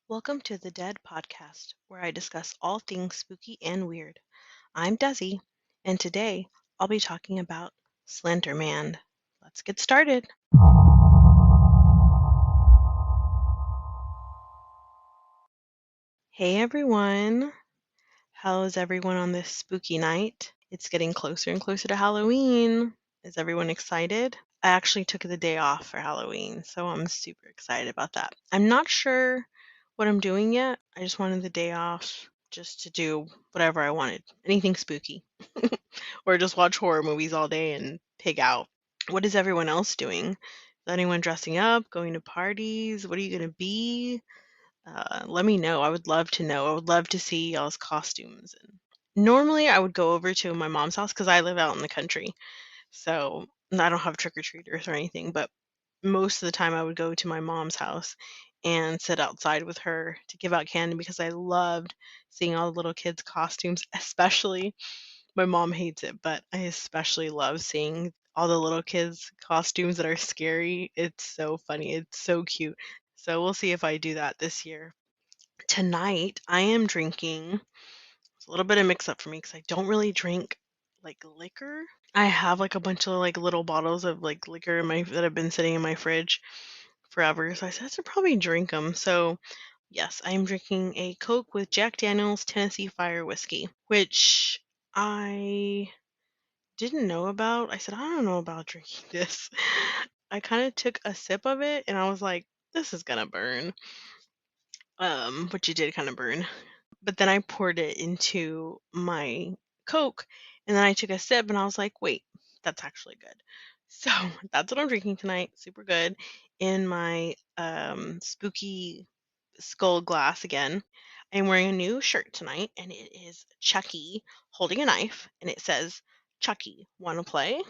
Welcome to the D.E.A.D podcast, where I discuss all things spooky and weird. I'm Desi, and today I'll be talking about Slenderman. Let's get started. Hey everyone, how's everyone on this spooky night? It's getting closer and closer to Halloween. Is everyone excited? I actually took the day off for Halloween, so I'm super excited about that. I'm not sure what I'm doing yet. I just wanted the day off just to do whatever I wanted, anything spooky, or just watch horror movies all day and pig out. What is everyone else doing? Is anyone dressing up, going to parties? What are you going to be? Let me know. I would love to know. I would love to see y'all's costumes. And normally, I would go over to my mom's house because I live out in the country. So I don't have trick or treaters or anything, but most of the time I would go to my mom's house and sit outside with her to give out candy because I loved seeing all the little kids' costumes, especially my mom hates it, but I especially love seeing all the little kids' costumes that are scary. It's so funny. It's so cute. So we'll see if I do that this year. Tonight, I am drinking. It's a little bit of mix up for me because I don't really drink like liquor. I have like a bunch of like little bottles of like liquor in my that have been sitting in my fridge forever. So I said I should probably drink them. So yes, I am drinking a Coke with Jack Daniel's Tennessee Fire whiskey, which I didn't know about. I said I don't know about drinking this. I kind of took a sip of it and I was like, this is gonna burn. Which it did kind of burn. But then I poured it into my Coke, and then I took a sip, and I was like, "Wait, that's actually good." So that's what I'm drinking tonight. Super good in my spooky skull glass again. I'm wearing a new shirt tonight, and it is Chucky holding a knife, and it says, "Chucky, wanna play?"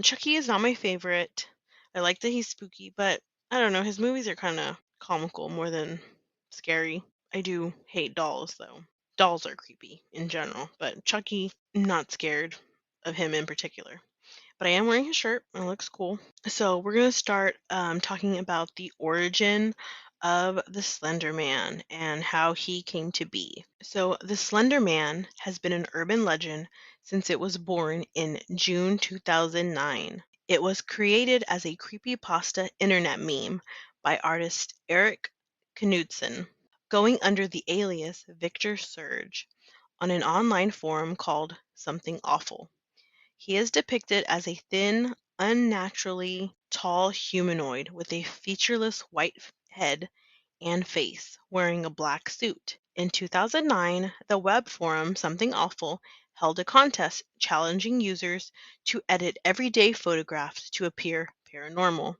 Chucky is not my favorite. I like that he's spooky, but I don't know. His movies are kind of comical more than scary. I do hate dolls, though. Dolls are creepy in general, but Chucky, not scared of him in particular. But I am wearing his shirt, and it looks cool. So we're going to start talking about the origin of the Slender Man and how he came to be. So the Slender Man has been an urban legend since it was born in June 2009. It was created as a creepypasta internet meme by artist Eric Knudsen, going under the alias Victor Surge on an online forum called Something Awful. He is depicted as a thin, unnaturally tall humanoid with a featureless white head and face, wearing a black suit. In 2009, the web forum Something Awful held a contest challenging users to edit everyday photographs to appear paranormal.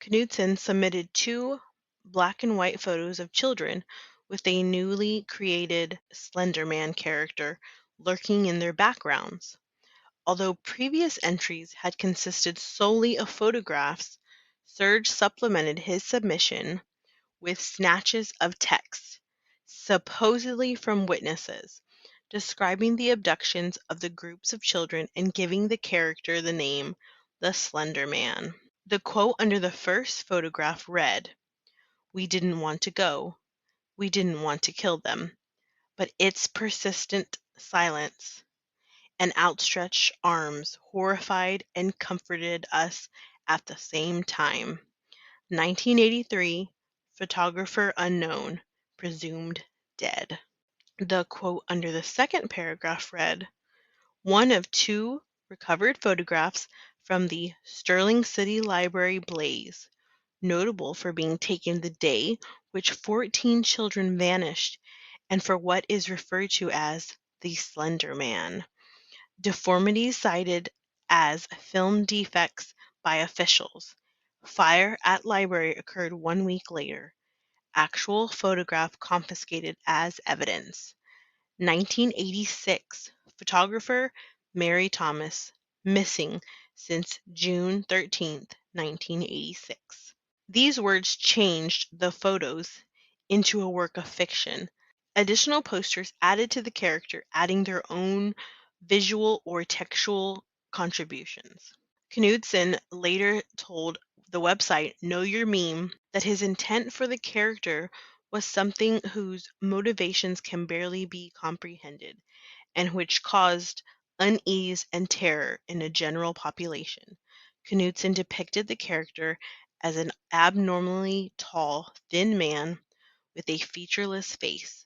Knudsen submitted two black and white photos of children with a newly created Slenderman character lurking in their backgrounds. Although previous entries had consisted solely of photographs, Surge supplemented his submission with snatches of text, supposedly from witnesses, describing the abductions of the groups of children and giving the character the name the Slender Man. The quote under the first photograph read, "We didn't want to go. We didn't want to kill them. But its persistent silence and outstretched arms horrified and comforted us at the same time. 1983, photographer unknown, presumed dead." The quote under the second paragraph read, "One of two recovered photographs from the Sterling City Library blaze, notable for being taken the day which 14 children vanished and for what is referred to as the Slender Man. Deformities cited as film defects by officials. Fire at library occurred 1 week later. Actual photograph confiscated as evidence. 1986. Photographer Mary Thomas, missing since June 13th, 1986. These words changed the photos into a work of fiction. Additional posters added to the character, adding their own visual or textual contributions. Knudsen later told the website Know Your Meme that his intent for the character was something whose motivations can barely be comprehended and which caused unease and terror in a general population. Knudsen depicted the character as an abnormally tall, thin man with a featureless face.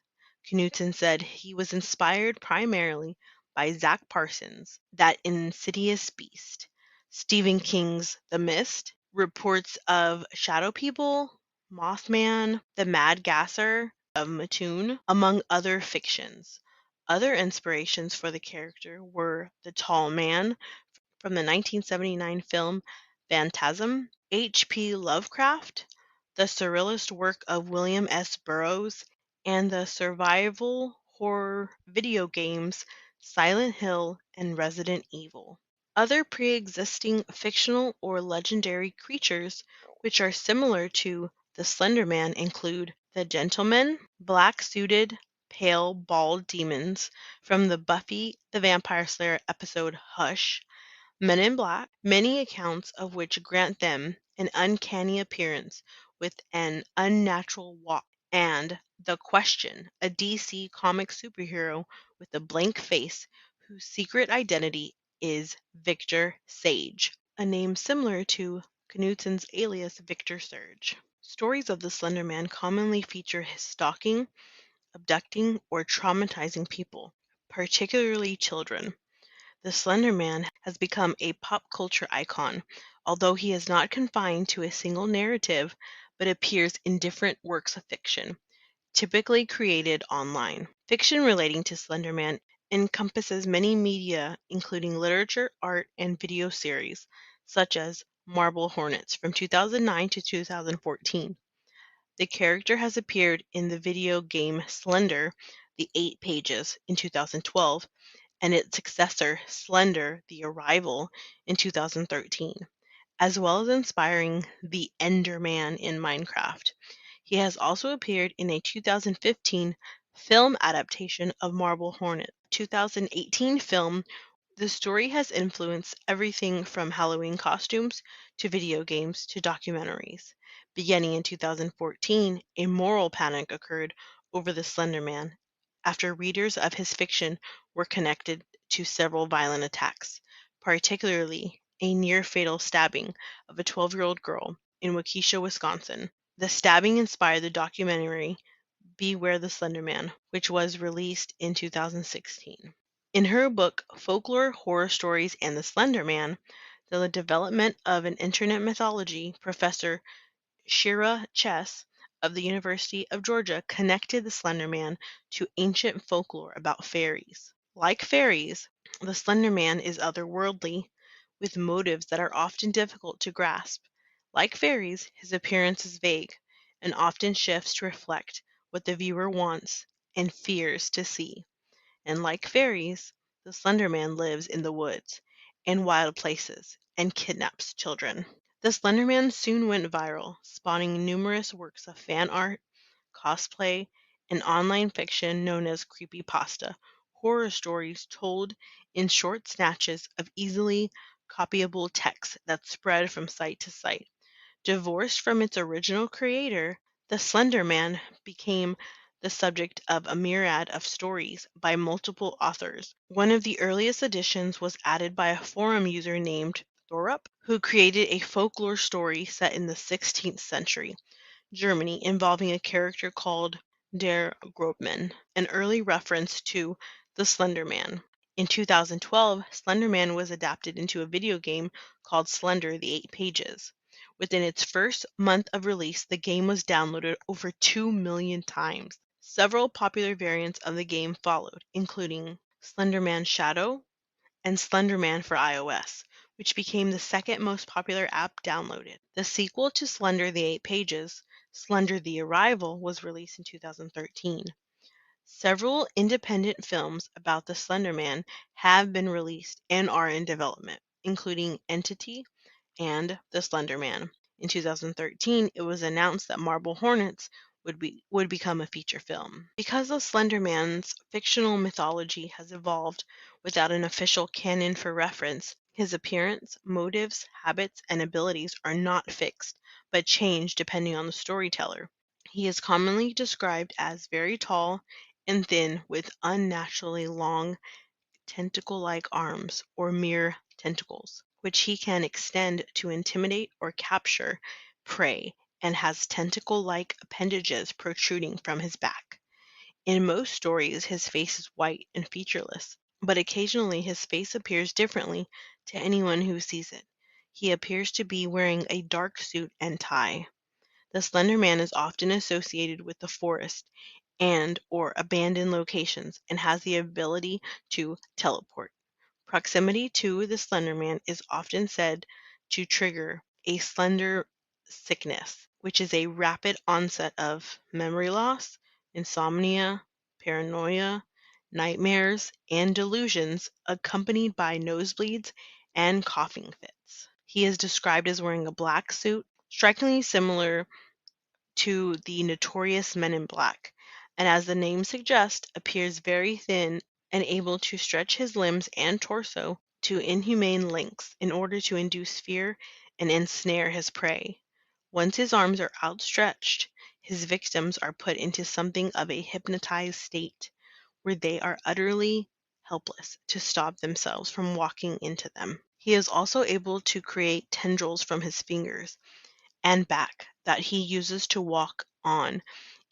Knudsen said he was inspired primarily by Zach Parsons, that insidious beast, Stephen King's The Mist, reports of shadow people, Mothman, the Mad Gasser of Mattoon, among other fictions. Other inspirations for the character were The Tall Man from the 1979 film Phantasm, H.P. Lovecraft, the surrealist work of William S. Burroughs, and the survival horror video games Silent Hill and Resident Evil. Other pre-existing fictional or legendary creatures which are similar to the Slender Man include the Gentleman, black-suited, pale, bald demons from the Buffy the Vampire Slayer episode Hush, Men in Black, many accounts of which grant them an uncanny appearance with an unnatural walk, and The Question, a DC comic superhero with a blank face whose secret identity is Victor Sage, a name similar to Knudsen's alias Victor Surge. Stories of the Slender Man commonly feature his stalking, abducting, or traumatizing people, particularly children. The Slender Man has become a pop culture icon, although he is not confined to a single narrative but appears in different works of fiction, typically created online. Fiction relating to Slender Man encompasses many media, including literature, art, and video series, such as Marble Hornets from 2009 to 2014. The character has appeared in the video game Slender, The 8 Pages in 2012, and its successor, Slender: The Arrival, in 2013, as well as inspiring the Enderman in Minecraft. He has also appeared in a 2015 film adaptation of Marble Hornet. 2018 film, the story has influenced everything from Halloween costumes to video games to documentaries. Beginning in 2014, a moral panic occurred over the Slender Man after readers of his fiction were connected to several violent attacks, particularly a near-fatal stabbing of a 12-year-old girl in Waukesha, Wisconsin. The stabbing inspired the documentary Beware the Slender Man, which was released in 2016. In her book Folklore, Horror Stories, and the Slender Man, The Development of an Internet Mythology, Professor Shira Chess of the University of Georgia connected the Slender Man to ancient folklore about fairies. Like fairies, the Slender Man is otherworldly, with motives that are often difficult to grasp. Like fairies, his appearance is vague and often shifts to reflect what the viewer wants and fears to see. And like fairies, the Slender Man lives in the woods and wild places and kidnaps children. The Slender Man soon went viral, spawning numerous works of fan art, cosplay, and online fiction known as creepypasta, horror stories told in short snatches of easily copyable text that spread from site to site. Divorced from its original creator, the Slender Man became the subject of a myriad of stories by multiple authors. One of the earliest editions was added by a forum user named Thorup, who created a folklore story set in the 16th century Germany involving a character called Der Grobman, an early reference to the Slender Man. In 2012, Slender Man was adapted into a video game called Slender: The 8 Pages. Within its first month of release, the game was downloaded over 2 million times. Several popular variants of the game followed, including Slender Man Shadow and Slender Man for iOS, which became the second most popular app downloaded. The sequel to Slender: The 8 Pages, Slender: The Arrival, was released in 2013. Several independent films about the Slender Man have been released and are in development, including Entity and The Slender Man. In 2013, it was announced that Marble Hornets would become a feature film. Because the Slender Man's fictional mythology has evolved without an official canon for reference, his appearance, motives, habits, and abilities are not fixed, but change depending on the storyteller. He is commonly described as very tall and thin with unnaturally long tentacle-like arms or mere tentacles, which he can extend to intimidate or capture prey, and has tentacle-like appendages protruding from his back. In most stories, his face is white and featureless, but occasionally his face appears differently to anyone who sees it. He appears to be wearing a dark suit and tie. The Slender Man is often associated with the forest and/or abandoned locations and has the ability to teleport. Proximity to the Slender Man is often said to trigger a slender sickness, which is a rapid onset of memory loss, insomnia, paranoia, nightmares, and delusions, accompanied by nosebleeds and coughing fits. He is described as wearing a black suit, strikingly similar to the notorious Men in Black, and as the name suggests, appears very thin and able to stretch his limbs and torso to inhumane lengths in order to induce fear and ensnare his prey. Once his arms are outstretched, his victims are put into something of a hypnotized state, where they are utterly helpless to stop themselves from walking into them. He is also able to create tendrils from his fingers and back that he uses to walk on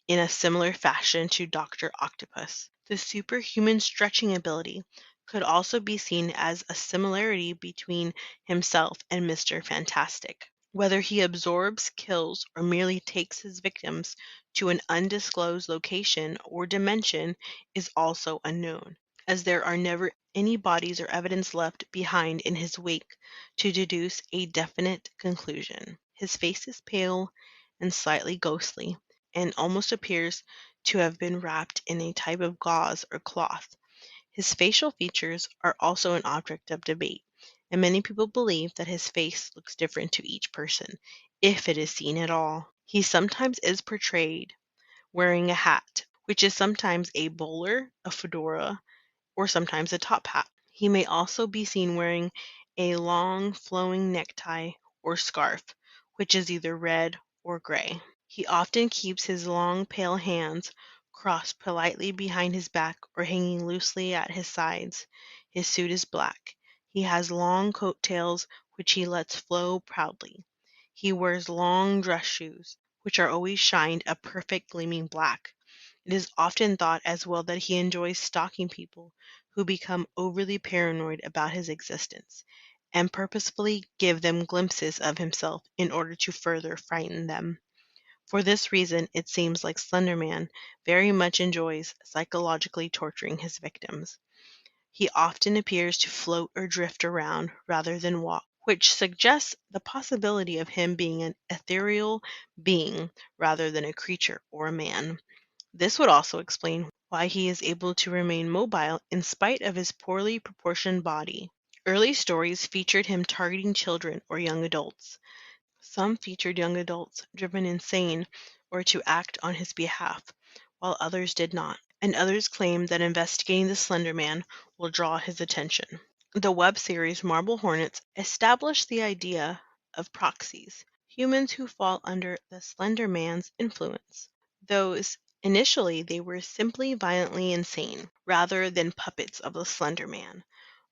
in a similar fashion to Dr. Octopus. The superhuman stretching ability could also be seen as a similarity between himself and Mr. Fantastic. Whether he absorbs, kills, or merely takes his victims to an undisclosed location or dimension is also unknown, as there are never any bodies or evidence left behind in his wake to deduce a definite conclusion. His face is pale and slightly ghostly, and almost appears to have been wrapped in a type of gauze or cloth. His facial features are also an object of debate, and many people believe that his face looks different to each person, if it is seen at all. He sometimes is portrayed wearing a hat, which is sometimes a bowler, a fedora, or sometimes a top hat. He may also be seen wearing a long flowing necktie or scarf, which is either red or gray. He often keeps his long pale hands crossed politely behind his back or hanging loosely at his sides. His suit is black. He has long coat tails which he lets flow proudly. He wears long dress shoes, which are always shined a perfect gleaming black. It is often thought as well that he enjoys stalking people who become overly paranoid about his existence, and purposefully give them glimpses of himself in order to further frighten them. For this reason, it seems like Slenderman very much enjoys psychologically torturing his victims. He often appears to float or drift around rather than walk, which suggests the possibility of him being an ethereal being rather than a creature or a man. This would also explain why he is able to remain mobile in spite of his poorly proportioned body. Early stories featured him targeting children or young adults. Some featured young adults driven insane or to act on his behalf, while others did not, and others claimed that investigating the Slender Man will draw his attention. The web series Marble Hornets established the idea of proxies, humans who fall under the Slender Man's influence. Those initially they were simply violently insane, rather than puppets of the Slender Man.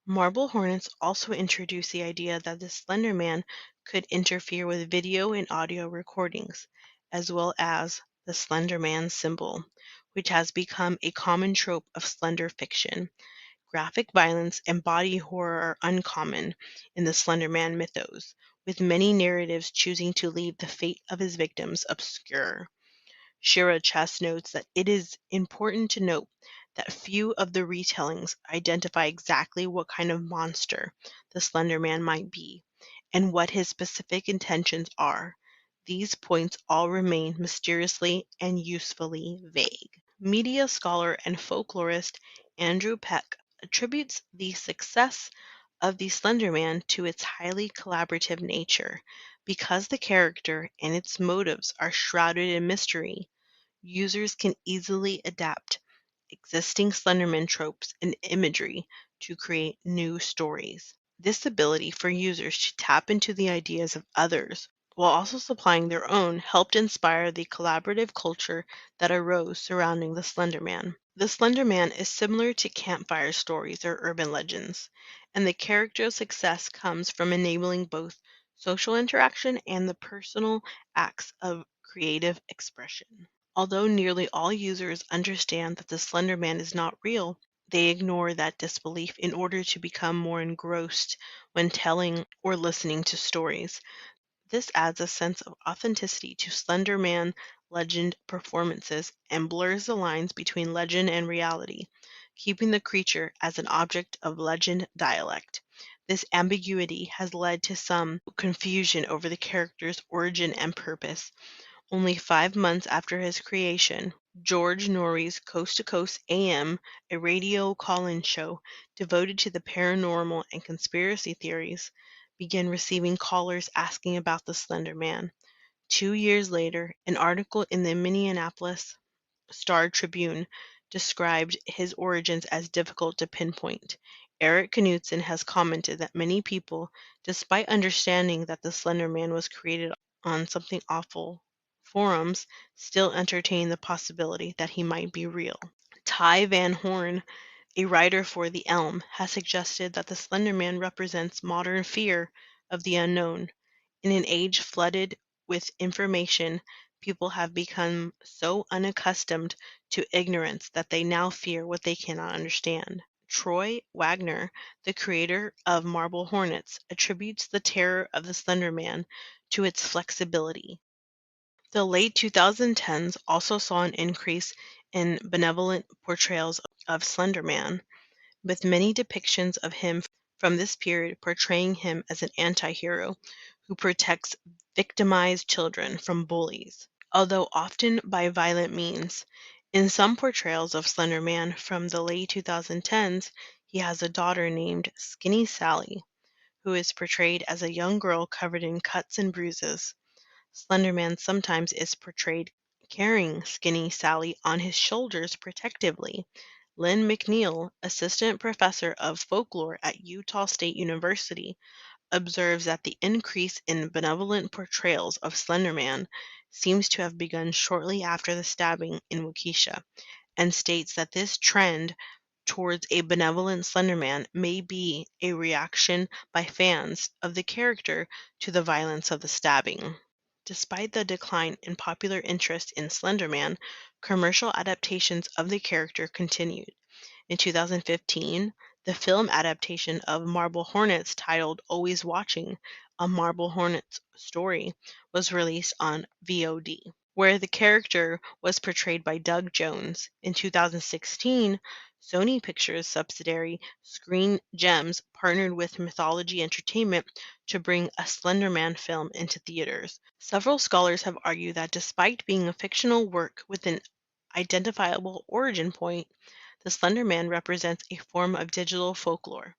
Marble Hornets also introduced the idea that the Slender Man could interfere with video and audio recordings, as well as the Slender Man symbol, which has become a common trope of Slender fiction. Graphic violence and body horror are uncommon in the Slender Man mythos, with many narratives choosing to leave the fate of his victims obscure. Shira Chess notes that it is important to note that few of the retellings identify exactly what kind of monster the Slender Man might be and what his specific intentions are. These points all remain mysteriously and usefully vague. Media scholar and folklorist Andrew Peck attributes the success of the Slender Man to its highly collaborative nature. Because the character and its motives are shrouded in mystery, users can easily adapt existing Slenderman tropes and imagery to create new stories. This ability for users to tap into the ideas of others while also supplying their own, helped inspire the collaborative culture that arose surrounding the Slender Man. The Slender Man is similar to campfire stories or urban legends, and the character's success comes from enabling both social interaction and the personal acts of creative expression. Although nearly all users understand that the Slender Man is not real, they ignore that disbelief in order to become more engrossed when telling or listening to stories. This adds a sense of authenticity to Slender Man legend performances and blurs the lines between legend and reality, keeping the creature as an object of legend dialect. This ambiguity has led to some confusion over the character's origin and purpose. Only 5 months after his creation, George Norrie's Coast to Coast AM, a radio call-in show devoted to the paranormal and conspiracy theories, began receiving callers asking about the Slender Man. 2 years later, an article in the Minneapolis Star-Tribune described his origins as difficult to pinpoint. Eric Knudsen has commented that many people, despite understanding that the Slender Man was created on something awful forums, still entertain the possibility that he might be real. Ty Van Horn, a writer for The Elm, has suggested that the Slender Man represents modern fear of the unknown. In an age flooded with information, people have become so unaccustomed to ignorance that they now fear what they cannot understand. Troy Wagner, the creator of Marble Hornets, attributes the terror of the Slender Man to its flexibility. The late 2010s also saw an increase in benevolent portrayals of Slender Man, with many depictions of him from this period portraying him as an anti-hero who protects victimized children from bullies, although often by violent means. In some portrayals of Slender Man from the late 2010s, he has a daughter named Skinny Sally, who is portrayed as a young girl covered in cuts and bruises. Slender Man sometimes is portrayed carrying Skinny Sally on his shoulders protectively. Lynn McNeil, assistant professor of folklore at Utah State University, observes that the increase in benevolent portrayals of Slender Man seems to have begun shortly after the stabbing in Waukesha, and states that this trend towards a benevolent Slender Man may be a reaction by fans of the character to the violence of the stabbing. Despite the decline in popular interest in Slender Man, commercial adaptations of the character continued. In 2015, the film adaptation of Marble Hornets titled Always Watching, a Marble Hornets story, was released on VOD, where the character was portrayed by Doug Jones. In 2016, Sony Pictures subsidiary Screen Gems partnered with Mythology Entertainment to bring a Slender Man film into theaters. Several scholars have argued that despite being a fictional work with an identifiable origin point, the Slender Man represents a form of digital folklore.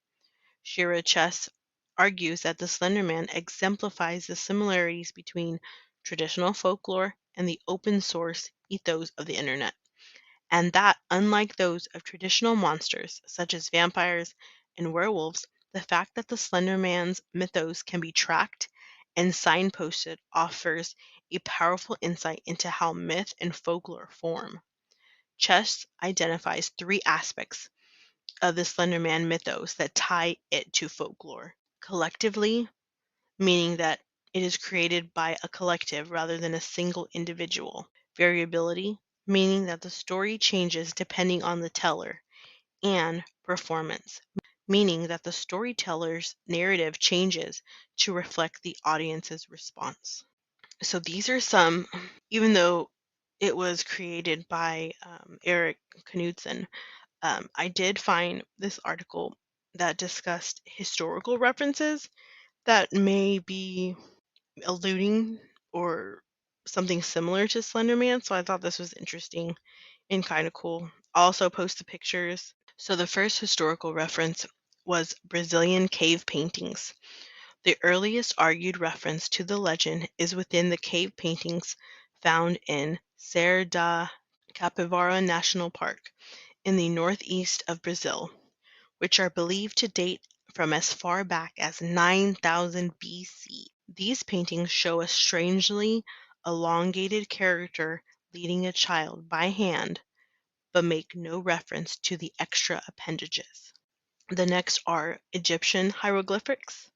Shira Chess argues that the Slender Man exemplifies the similarities between traditional folklore and the open source ethos of the internet, and that, unlike those of traditional monsters such as vampires and werewolves, the fact that the Slender Man's mythos can be tracked and signposted offers a powerful insight into how myth and folklore form. Chess identifies three aspects of the Slender Man mythos that tie it to folklore. Collectively, meaning that it is created by a collective rather than a single individual. Variability, meaning that the story changes depending on the teller. And performance, meaning that the storyteller's narrative changes to reflect the audience's response. So these are some, even though it was created by Eric Knudsen, I did find this article that discussed historical references that may be alluding or something similar to Slender Man, so I thought this was interesting and kind of cool. I'll also post the pictures. So the first historical reference was Brazilian cave paintings. The earliest argued reference to the legend is within the cave paintings found in Serra da Capivara National Park in the northeast of Brazil, which are believed to date from as far back as 9000 BC. These paintings show a strangely elongated character leading a child by hand, but make no reference to the extra appendages. The next are Egyptian hieroglyphics.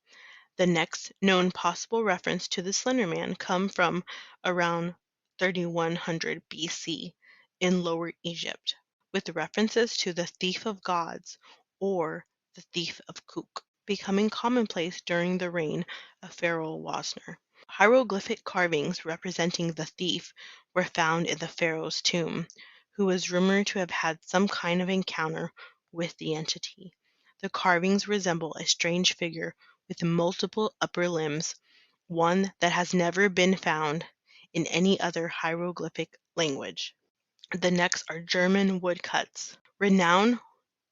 The next known possible reference to the Slenderman come from around 3100 BC in Lower Egypt, with references to the thief of gods or the thief of Kuk becoming commonplace during the reign of Pharaoh Wasner. Hieroglyphic carvings representing the thief were found in the pharaoh's tomb, who was rumored to have had some kind of encounter with the entity. The carvings resemble a strange figure with multiple upper limbs, one that has never been found in any other hieroglyphic language. The next are German woodcuts. Renowned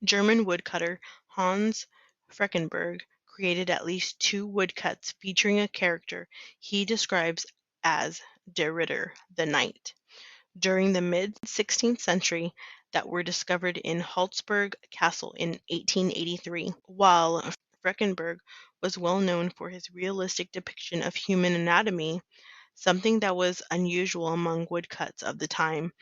German woodcutter Hans Freckenberg created at least 2 woodcuts featuring a character he describes as Der Ritter, the Knight, during the mid-16th century that were discovered in Holzburg Castle in 1883. While Freckenberg was well known for his realistic depiction of human anatomy, something that was unusual among woodcuts of the time,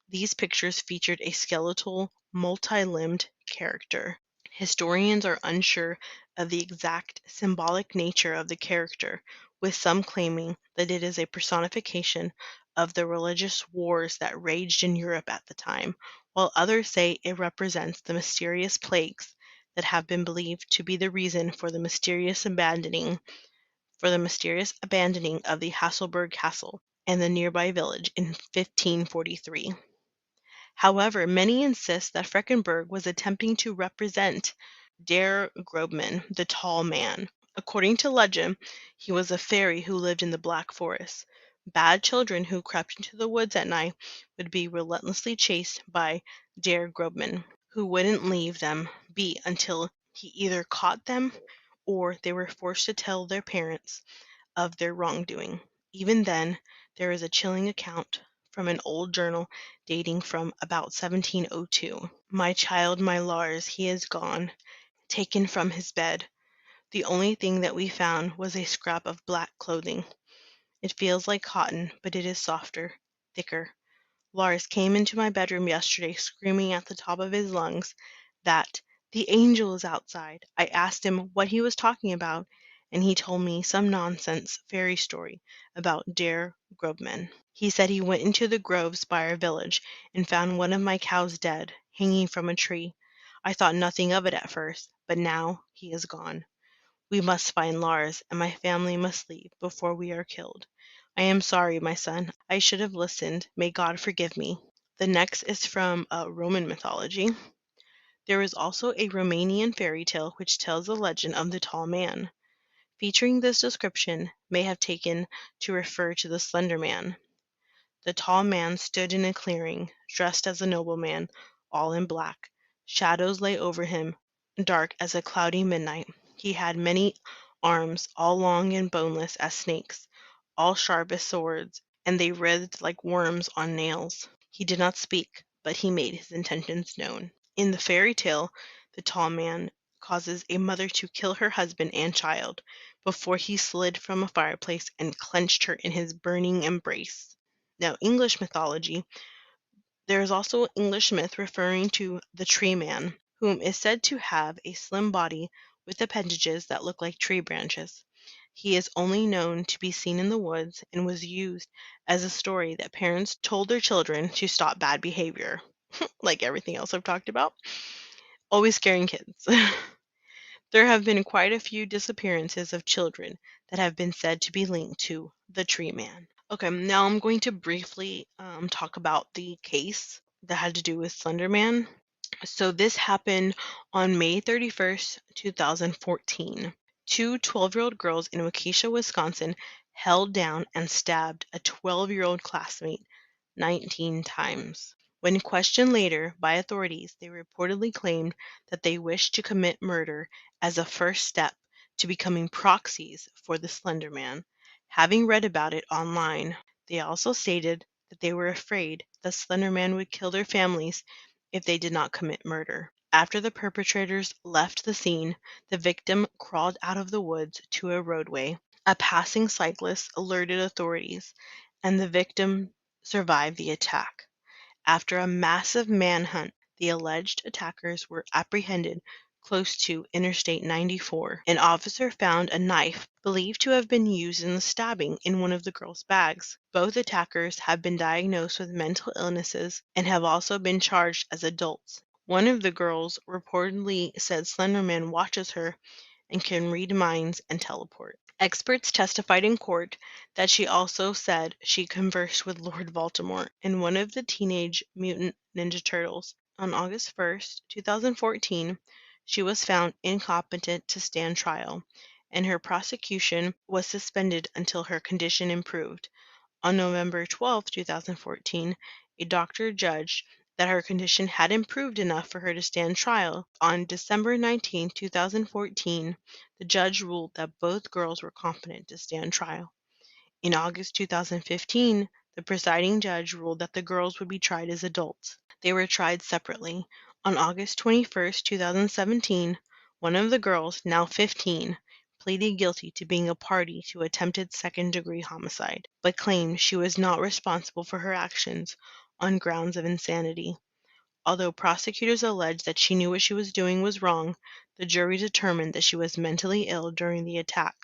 these pictures featured a skeletal, multi-limbed character. Historians are unsure of the exact symbolic nature of the character, with some claiming that it is a personification of the religious wars that raged in Europe at the time, while others say it represents the mysterious plagues that have been believed to be the reason for the mysterious abandoning of the Hasselberg Castle and the nearby village in 1543. However, many insist that Freckenberg was attempting to represent Der Grobman, the tall man. According to legend, he was a fairy who lived in the Black Forest. Bad children who crept into the woods at night would be relentlessly chased by Der Grobman, who wouldn't leave them be until he either caught them or they were forced to tell their parents of their wrongdoing. Even then, there is a chilling account from an old journal dating from about 1702. My child, my Lars, he is gone, taken from his bed. The only thing that we found was a scrap of black clothing. It feels like cotton, but it is softer, thicker. Lars came into my bedroom yesterday screaming at the top of his lungs that the angel is outside. I asked him what he was talking about, and he told me some nonsense fairy story about Der Grobman. He said he went into the groves by our village and found one of my cows dead, hanging from a tree. I thought nothing of it at first, but now he is gone. We must find Lars, and my family must leave before we are killed. I am sorry, my son. I should have listened. May God forgive me. The next is from Roman mythology. There is also a Romanian fairy tale which tells the legend of the tall man. Featuring this description may have taken to refer to the Slender Man. The tall man stood in a clearing, dressed as a nobleman, all in black. Shadows lay over him, dark as a cloudy midnight. He had many arms, all long and boneless as snakes, all sharp as swords, and they writhed like worms on nails. He did not speak, but he made his intentions known. In the fairy tale, the tall man causes a mother to kill her husband and child before he slid from a fireplace and clenched her in his burning embrace. Now, English mythology, there is also an English myth referring to the tree man, whom is said to have a slim body with appendages that look like tree branches. He is only known to be seen in the woods and was used as a story that parents told their children to stop bad behavior, like everything else I've talked about. Always scaring kids. There have been quite a few disappearances of children that have been said to be linked to the tree man. Okay, now I'm going to briefly talk about the case that had to do with Slenderman. So this happened on May 31st, 2014. Two 12-year-old girls in Waukesha, Wisconsin held down and stabbed a 12-year-old classmate 19 times. When questioned later by authorities, they reportedly claimed that they wished to commit murder as a first step to becoming proxies for the Slender Man. Having read about it online, they also stated that they were afraid the Slender Man would kill their families if they did not commit murder. After the perpetrators left the scene, the victim crawled out of the woods to a roadway. A passing cyclist alerted authorities, and the victim survived the attack. After a massive manhunt, the alleged attackers were apprehended close to Interstate 94. An officer found a knife believed to have been used in the stabbing in one of the girls' bags. Both attackers have been diagnosed with mental illnesses and have also been charged as adults. One of the girls reportedly said Slenderman watches her and can read minds and teleport. Experts testified in court that she also said she conversed with Lord Voldemort and one of the Teenage Mutant Ninja Turtles. On August 1st, 2014, she was found incompetent to stand trial, and her prosecution was suspended until her condition improved. On November 12, 2014, a doctor judged that her condition had improved enough for her to stand trial. On December 19, 2014, the judge ruled that both girls were competent to stand trial. In August 2015, the presiding judge ruled that the girls would be tried as adults. They were tried separately. On August 21st, 2017, one of the girls, now 15, pleaded guilty to being a party to attempted second-degree homicide, but claimed she was not responsible for her actions on grounds of insanity. Although prosecutors alleged that she knew what she was doing was wrong, the jury determined that she was mentally ill during the attack.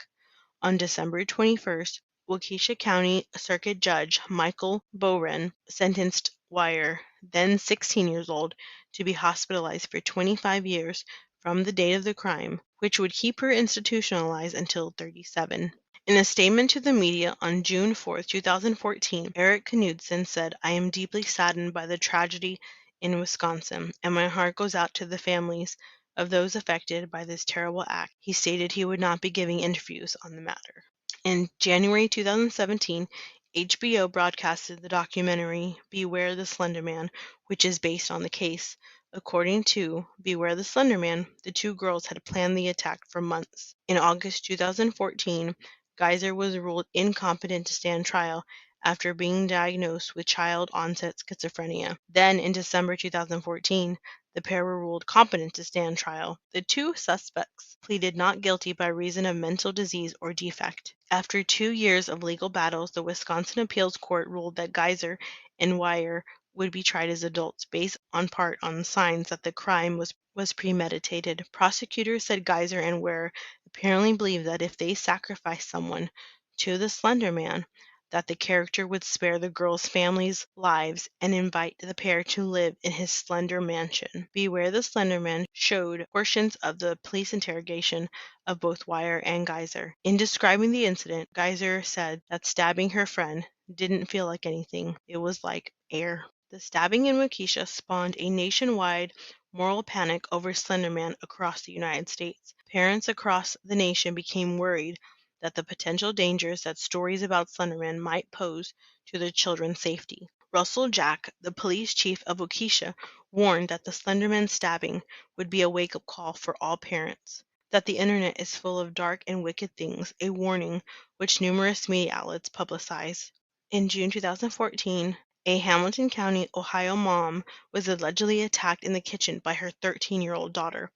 On December 21st, Waukesha County Circuit Judge Michael Boren sentenced Wire, then 16 years old, to be hospitalized for 25 years from the date of the crime, which would keep her institutionalized until 37. In a statement to the media on June 4, 2014, Eric Knudsen said, "I am deeply saddened by the tragedy in Wisconsin, and my heart goes out to the families of those affected by this terrible act." He stated he would not be giving interviews on the matter. In January 2017, HBO broadcasted the documentary Beware the Slender Man, which is based on the case. According to Beware the Slender Man, the two girls had planned the attack for months. In August 2014, Geyser was ruled incompetent to stand trial after being diagnosed with child-onset schizophrenia. Then, in December 2014, the pair were ruled competent to stand trial. The two suspects pleaded not guilty by reason of mental disease or defect. After 2 years of legal battles, the Wisconsin Appeals Court ruled that Geyser and Wire would be tried as adults, based on part on signs that the crime was premeditated. Prosecutors said Geyser and Ware apparently believed that if they sacrificed someone to the Slender Man, that the character would spare the girls' families' lives and invite the pair to live in his slender mansion. Beware the Slender Man showed portions of the police interrogation of both Wire and Geyser. In describing the incident, Geyser said that stabbing her friend didn't feel like anything. It was like air. The stabbing in Waukesha spawned a nationwide moral panic over Slenderman across the United States. Parents across the nation became worried that the potential dangers that stories about Slenderman might pose to their children's safety. Russell Jack, the police chief of Waukesha, warned that the Slenderman stabbing would be a wake-up call for all parents, that the internet is full of dark and wicked things, a warning which numerous media outlets publicized. In June 2014, a Hamilton County, Ohio mom was allegedly attacked in the kitchen by her 13-year-old daughter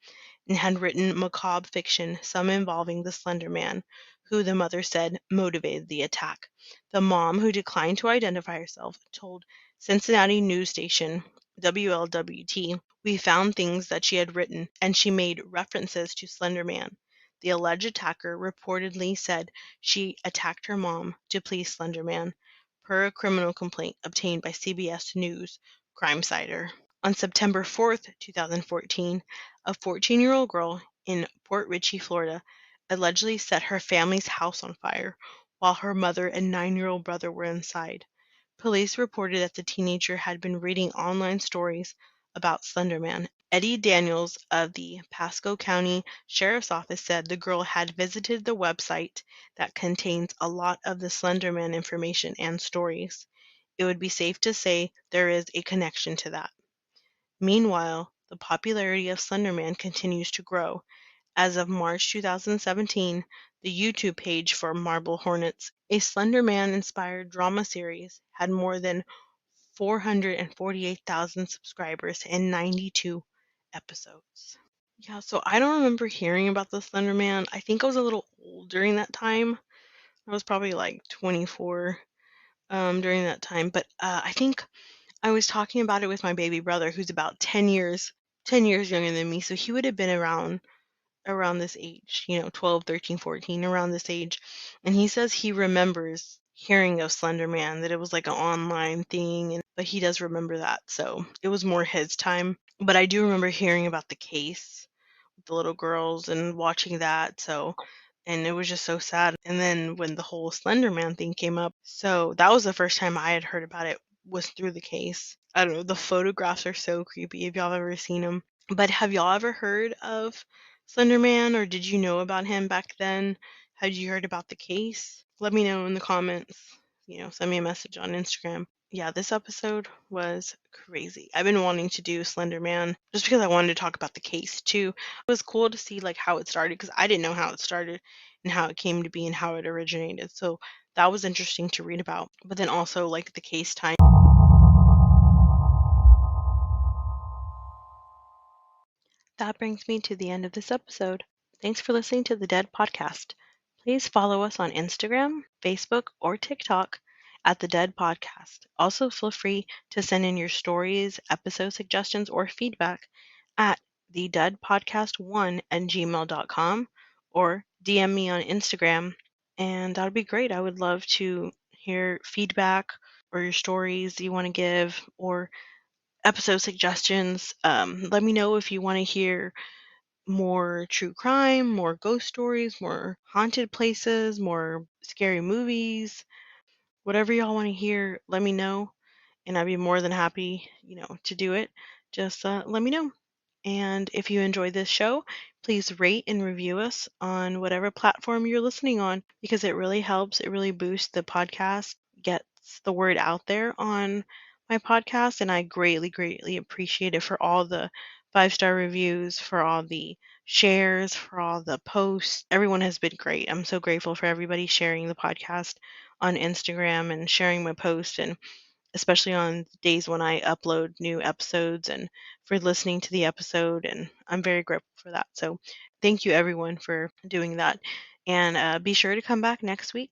and had written macabre fiction, some involving the Slender Man, who the mother said motivated the attack. The mom, who declined to identify herself, told Cincinnati news station WLWT, "We found things that she had written, and she made references to Slender Man." The alleged attacker reportedly said she attacked her mom to please Slender Man, per a criminal complaint obtained by CBS News CrimeSider. On September 4th, 2014, a 14-year-old girl in Port Richey, Florida, allegedly set her family's house on fire while her mother and 9-year-old brother were inside. Police reported that the teenager had been reading online stories about Slenderman. Eddie Daniels of the Pasco County Sheriff's Office said the girl had visited the website that contains a lot of the Slenderman information and stories. It would be safe to say there is a connection to that. Meanwhile, the popularity of Slenderman continues to grow. As of March 2017, the YouTube page for Marble Hornets, a Slenderman-inspired drama series, had more than 448,000 subscribers and 92 episodes. Yeah, so I don't remember hearing about the Slender Man. I think I was a little old during that time, I was probably like 24 during that time. But I think I was talking about it with my baby brother, who's about 10 years younger than me. So he would have been around this age, 12, 13, 14, around this age. And he says he remembers hearing of Slender Man, that it was like an online thing, but he does remember that. So it was more his time. But I do remember hearing about the case with the little girls and watching that. So, and it was just so sad. And then when the whole Slender Man thing came up, so that was the first time I had heard about it, was through the case. I don't know, the photographs are so creepy if y'all have ever seen them. But have y'all ever heard of Slenderman, or did you know about him back then? Had you heard about the case? Let me know in the comments. Send me a message on Instagram. Yeah, this episode was crazy. I've been wanting to do Slenderman just because I wanted to talk about the case too. It was cool to see like how it started, because I didn't know how it started and how it came to be and how it originated. So that was interesting to read about. But then also like the case time. That brings me to the end of this episode. Thanks for listening to the D.E.A.D podcast. Please follow us on Instagram, Facebook, or TikTok at the D.E.A.D podcast. Also, feel free to send in your stories, episode suggestions, or feedback at the deadpodcast1 at gmail.com, or DM me on Instagram. And that would be great. I would love to hear feedback or your stories you want to give, or episode suggestions. Let me know if you want to hear more true crime, more ghost stories, more haunted places, more scary movies. Whatever y'all want to hear, let me know, and I'd be more than happy, to do it. Just let me know. And if you enjoy this show, please rate and review us on whatever platform you're listening on, because it really helps. It really boosts the podcast, gets the word out there on my podcast. And I greatly, greatly appreciate it for all the 5-star reviews, for all the shares, for all the posts. Everyone has been great. I'm so grateful for everybody sharing the podcast on Instagram and sharing my post, and especially on days when I upload new episodes, and for listening to the episode. And I'm very grateful for that. So thank you everyone for doing that. And be sure to come back next week.